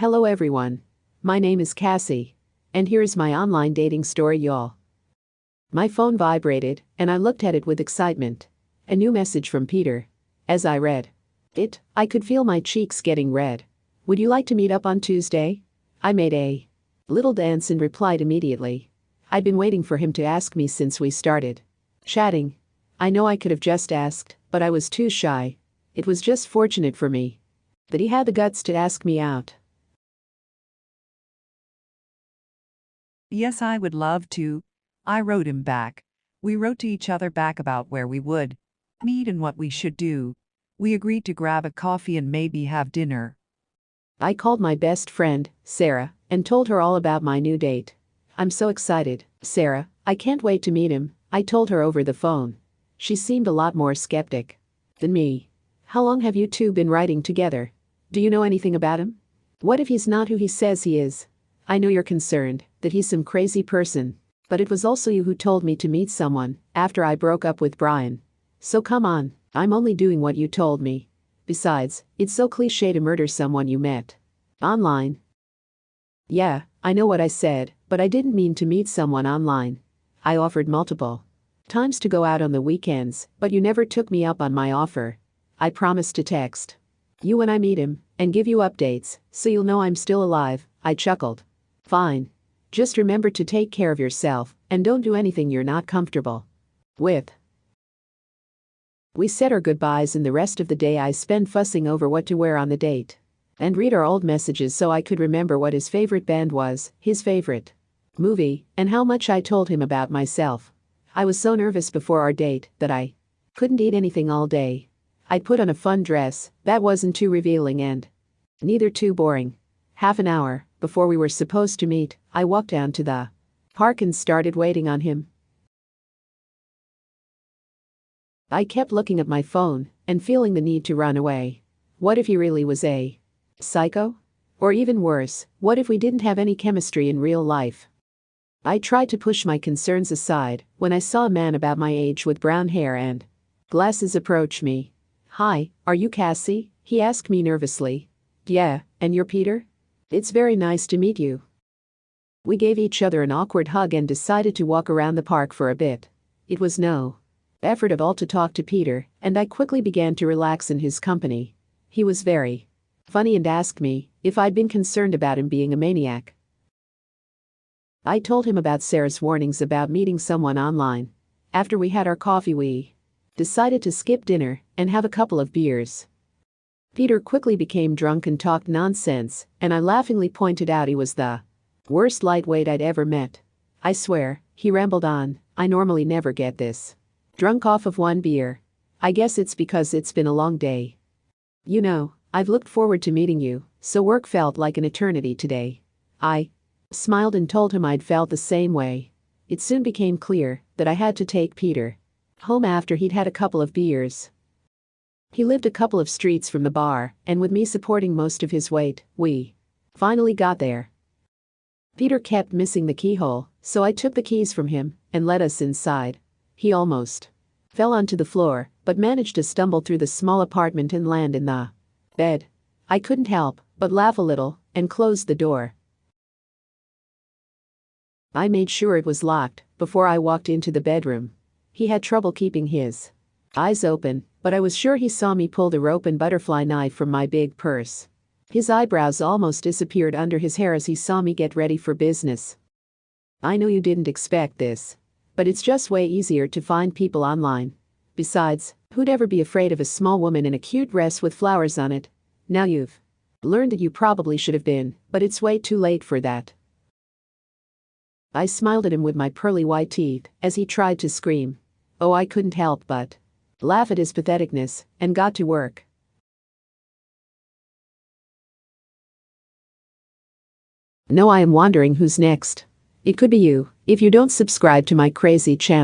Hello everyone. My name is Cassie. And here is my online dating story, y'all. My phone vibrated, and I looked at it with excitement. A new message from Peter. As I read it, I could feel my cheeks getting red. Would you like to meet up on Tuesday? I made a little dance and replied immediately. I'd been waiting for him to ask me since we started chatting. I know I could have just asked, but I was too shy. It was just fortunate for me that he had the guts to ask me out. Yes, I would love to. I wrote him back. We wrote to each other back about where we would meet and what we should do. We agreed to grab a coffee and maybe have dinner. I called my best friend, Sarah, and told her all about my new date. I'm so excited, Sarah, I can't wait to meet him, I told her over the phone. She seemed a lot more skeptic than me. How long have you two been writing together? Do you know anything about him? What if he's not who he says he is? I know you're concerned that he's some crazy person, but it was also you who told me to meet someone after I broke up with Brian. So come on, I'm only doing what you told me. Besides, it's so cliché to murder someone you met online. Yeah, I know what I said, but I didn't mean to meet someone online. I offered multiple times to go out on the weekends, but you never took me up on my offer. I promised to text you when I meet him and give you updates so you'll know I'm still alive, I chuckled. Fine. Just remember to take care of yourself and don't do anything you're not comfortable with. We said our goodbyes, and the rest of the day I spent fussing over what to wear on the date and read our old messages so I could remember what his favorite band was, his favorite movie, and how much I told him about myself. I was so nervous before our date that I couldn't eat anything all day. I'd put on a fun dress that wasn't too revealing and neither too boring. Half an hour before we were supposed to meet, I walked down to the park and started waiting on him. I kept looking at my phone and feeling the need to run away. What if he really was a psycho? Or even worse, what if we didn't have any chemistry in real life? I tried to push my concerns aside when I saw a man about my age with brown hair and glasses approach me. Hi, are you Cassie? He asked me nervously. Yeah, and you're Peter? It's very nice to meet you. We gave each other an awkward hug and decided to walk around the park for a bit. It was no effort at all to talk to Peter, and I quickly began to relax in his company. He was very funny and asked me if I'd been concerned about him being a maniac. I told him about Sarah's warnings about meeting someone online. After we had our coffee, we decided to skip dinner and have a couple of beers. Peter quickly became drunk and talked nonsense, and I laughingly pointed out he was the worst lightweight I'd ever met. I swear, he rambled on, I normally never get this drunk off of one beer. I guess it's because it's been a long day. You know, I've looked forward to meeting you, so work felt like an eternity today. I smiled and told him I'd felt the same way. It soon became clear that I had to take Peter home after he'd had a couple of beers. He lived a couple of streets from the bar, and with me supporting most of his weight, we finally got there. Peter kept missing the keyhole, so I took the keys from him and let us inside. He almost fell onto the floor, but managed to stumble through the small apartment and land in the bed. I couldn't help but laugh a little and closed the door. I made sure it was locked before I walked into the bedroom. He had trouble keeping his eyes open, but I was sure he saw me pull the rope and butterfly knife from my big purse. His eyebrows almost disappeared under his hair as he saw me get ready for business. I know you didn't expect this, but it's just way easier to find people online. Besides, who'd ever be afraid of a small woman in a cute dress with flowers on it? Now you've learned that you probably should have been, but it's way too late for that. I smiled at him with my pearly white teeth as he tried to scream. Oh, I couldn't help but laugh at his patheticness and got to work. Now I am wondering who's next. It could be you if you don't subscribe to my crazy channel.